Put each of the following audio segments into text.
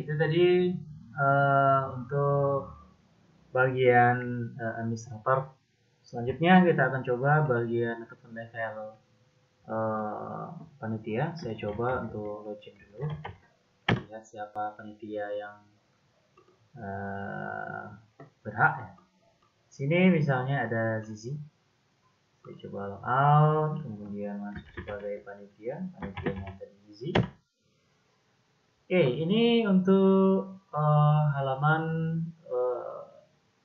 itu tadi untuk bagian administrator. Selanjutnya kita akan coba bagian ataupun level panitia. Saya coba untuk login dulu. Lihat siapa panitia yang berhak ya. Sini misalnya ada Zizi. Saya coba logout, kemudian masuk sebagai panitianya tadi Zizi. Oke, ini untuk halaman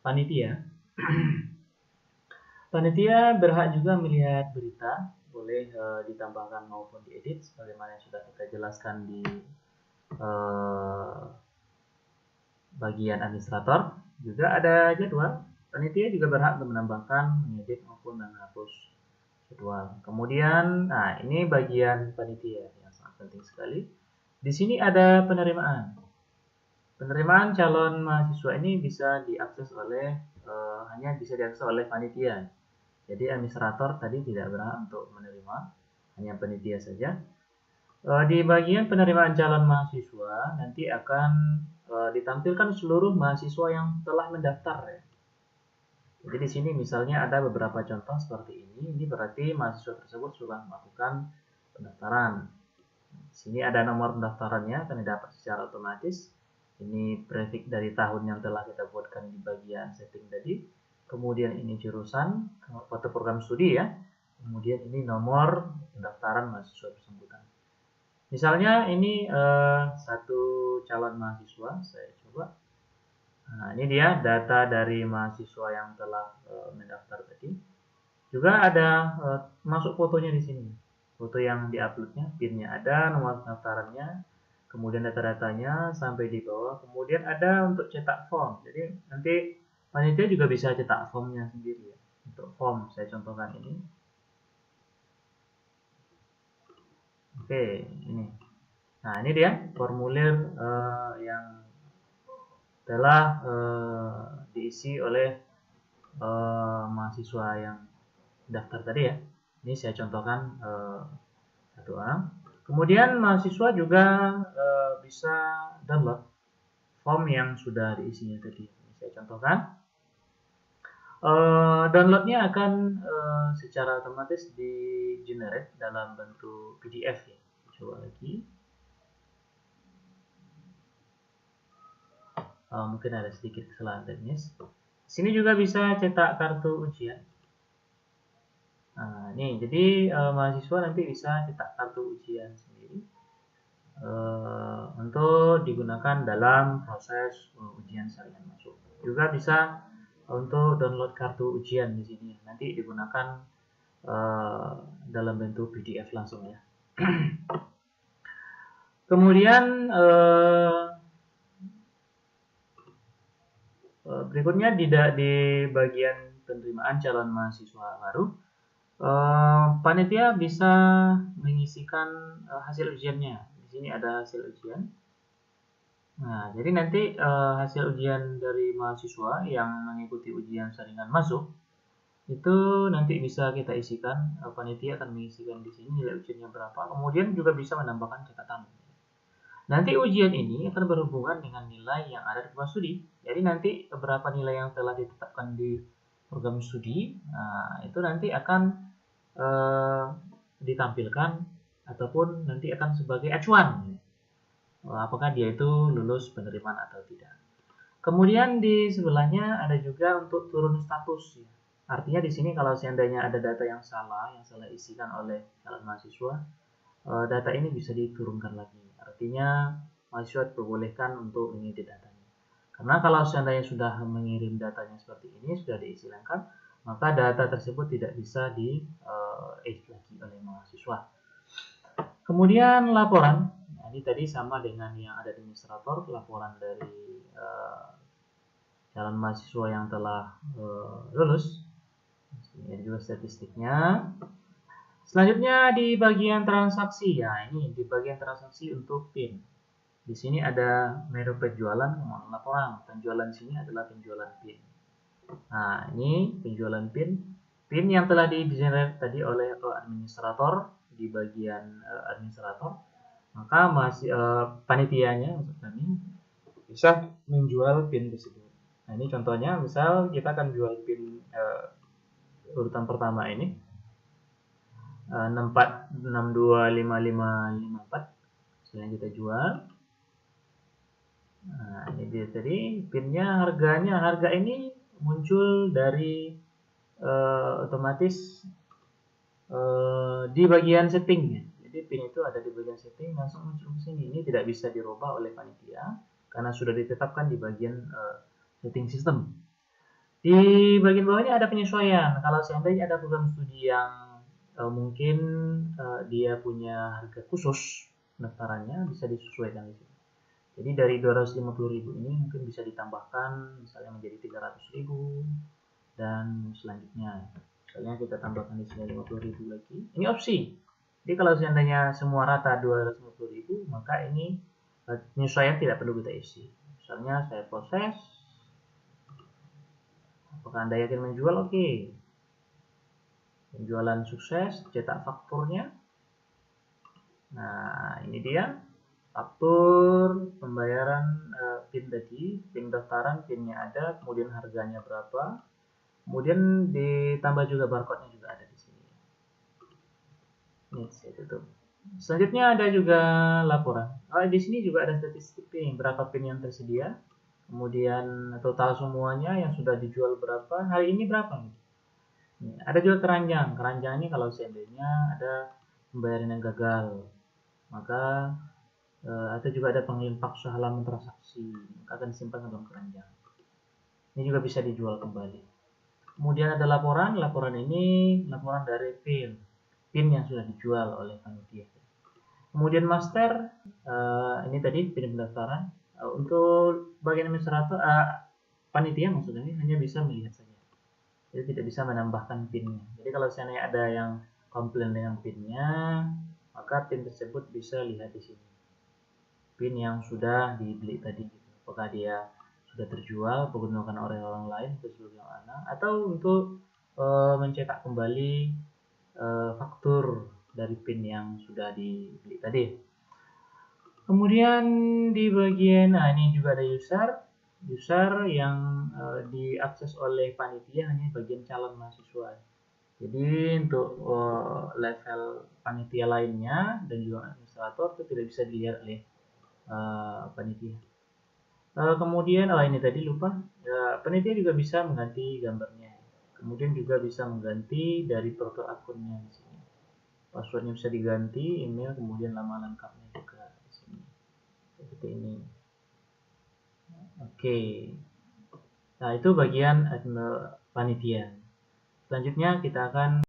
panitia. Panitia berhak juga melihat berita, boleh ditambahkan maupun diedit, sebagaimana yang sudah kita jelaskan di bagian administrator. Juga ada jadwal. Panitia juga berhak untuk menambahkan, mengedit maupun menghapus jadwal. Kemudian, nah ini bagian panitia yang sangat penting sekali. Di sini ada penerimaan. Penerimaan calon mahasiswa ini bisa diakses oleh hanya bisa diakses oleh panitia. Jadi administrator tadi tidak berhak untuk menerima, hanya panitia saja. Di bagian penerimaan calon mahasiswa nanti akan ditampilkan seluruh mahasiswa yang telah mendaftar ya. Jadi di sini misalnya ada beberapa contoh seperti ini. Ini berarti mahasiswa tersebut sudah melakukan pendaftaran. Di sini ada nomor pendaftarannya akan didapat secara otomatis. Ini prefix dari tahun yang telah kita buatkan di bagian setting tadi. Kemudian ini jurusan, foto program studi ya. Kemudian ini nomor pendaftaran mahasiswa bersangkutan. Misalnya ini satu calon mahasiswa, saya coba. Nah, ini dia data dari mahasiswa yang telah mendaftar tadi. Juga ada masuk fotonya di sini. Foto yang diuploadnya, PIN-nya ada, nomor pendaftarannya, kemudian data-datanya sampai di bawah. Kemudian ada untuk cetak form. Jadi nanti panitia juga bisa cetak formnya sendiri ya. Untuk form saya contohkan ini. Oke, ini. Nah, ini dia formulir yang telah diisi oleh mahasiswa yang daftar tadi ya. Ini saya contohkan satu orang. Kemudian mahasiswa juga bisa download form yang sudah diisinya tadi. Ini saya contohkan. Downloadnya akan secara otomatis di generate dalam bentuk PDF ya. Coba lagi. Mungkin ada sedikit kesalahan teknis. Sini juga bisa cetak kartu ujian. Nah, nih, jadi mahasiswa nanti bisa cetak kartu ujian sendiri untuk digunakan dalam proses ujian saringan masuk. Juga bisa untuk download kartu ujian di sini. Nanti digunakan dalam bentuk PDF langsung ya. Kemudian berikutnya di bagian penerimaan calon mahasiswa baru, panitia bisa mengisikan hasil ujiannya. Di sini ada hasil ujian. Nah, jadi nanti hasil ujian dari mahasiswa yang mengikuti ujian saringan masuk itu nanti bisa kita isikan. Panitia akan mengisikan di sini nilai ujiannya berapa. Kemudian juga bisa menambahkan catatan. Nanti ujian ini akan berhubungan dengan nilai yang ada di program studi. Jadi nanti beberapa nilai yang telah ditetapkan di program studi, nah, itu nanti akan ditampilkan ataupun nanti akan sebagai acuan. Apakah dia itu lulus penerimaan atau tidak. Kemudian di sebelahnya ada juga untuk turun status. Artinya di sini kalau seandainya ada data yang salah isikan oleh calon mahasiswa, data ini bisa diturunkan lagi. Artinya mahasiswa diperbolehkan untuk mengedit datanya. Karena kalau seandainya sudah mengirim datanya seperti ini, sudah diisi lengkap, maka data tersebut tidak bisa di-edit lagi oleh mahasiswa. Kemudian laporan. Nah, ini tadi sama dengan yang ada di administrator, laporan dari calon mahasiswa yang telah lulus. Ini juga statistiknya. Selanjutnya di bagian transaksi ya, ini di bagian transaksi untuk PIN. Di sini ada menu penjualan, laporan penjualan sini adalah penjualan PIN. Nah, ini penjualan PIN, PIN yang telah di-generate tadi oleh administrator di bagian administrator. Maka panitianya maksud kami bisa menjual pin tersebut. Nah, ini contohnya, misal kita akan jual pin urutan pertama ini 64625554, misalnya kita jual. Nah, ini dia tadi pinnya, harga ini muncul dari otomatis di bagian setting ya. Jadi pin itu ada di bagian setting, langsung muncul ke sini. Ini tidak bisa dirubah oleh panitia karena sudah ditetapkan di bagian setting sistem. Di bagian bawahnya ada penyesuaian. Kalau seandainya ada program studi yang mungkin dia punya harga khusus pendaftarannya, bisa disesuaikan di sini. Jadi dari 250.000 ini mungkin bisa ditambahkan misalnya menjadi 300.000 dan selanjutnya. Misalnya kita tambahkan di sini 50.000 lagi. Ini opsi. Jadi kalau seandainya semua rata 250.000, maka ini penyesuaian tidak perlu kita isi. Misalnya saya proses. Apakah Anda yakin menjual? Oke. Penjualan sukses, cetak fakturnya. Nah, ini dia. Faktur pembayaran PIN tadi, PIN daftaran, PIN-nya ada, kemudian harganya berapa, kemudian ditambah juga barcode-nya juga ada di sini. Ini saya tutup. Selanjutnya ada juga laporan. Di sini juga ada statistik PIN, berapa PIN yang tersedia, kemudian total semuanya yang sudah dijual berapa, hari ini berapa. Ada juga keranjang. Keranjang ini kalau seandainya ada pembayaran yang gagal, maka atau juga ada pengiriman paksa halaman transaksi, akan disimpan dalam keranjang. Ini juga bisa dijual kembali. Kemudian ada laporan. Laporan ini laporan dari PIN yang sudah dijual oleh panitia. Kemudian master, ini tadi PIN pendaftaran. Untuk bagian administrator, panitia maksudnya hanya bisa melihat saja. Jadi tidak bisa menambahkan PIN-nya. Jadi kalau seandainya ada yang komplain dengan PIN-nya, maka PIN tersebut bisa lihat di sini. PIN yang sudah dibeli tadi, apakah dia sudah terjual menggunakan oleh orang lain atau sebagaimana, atau untuk mencetak kembali faktur dari PIN yang sudah dibeli tadi. Kemudian di bagian ini juga ada user yang diakses oleh panitia hanya bagian calon mahasiswa. Jadi untuk level panitia lainnya dan juga administrator itu tidak bisa dilihat oleh panitia. Kemudian ini tadi lupa, panitia juga bisa mengganti gambarnya. Kemudian juga bisa mengganti dari profil akunnya di sini. Passwordnya bisa diganti, email, kemudian nama lengkapnya juga di sini. Seperti ini. Oke. Nah, itu bagian panitia. Selanjutnya kita akan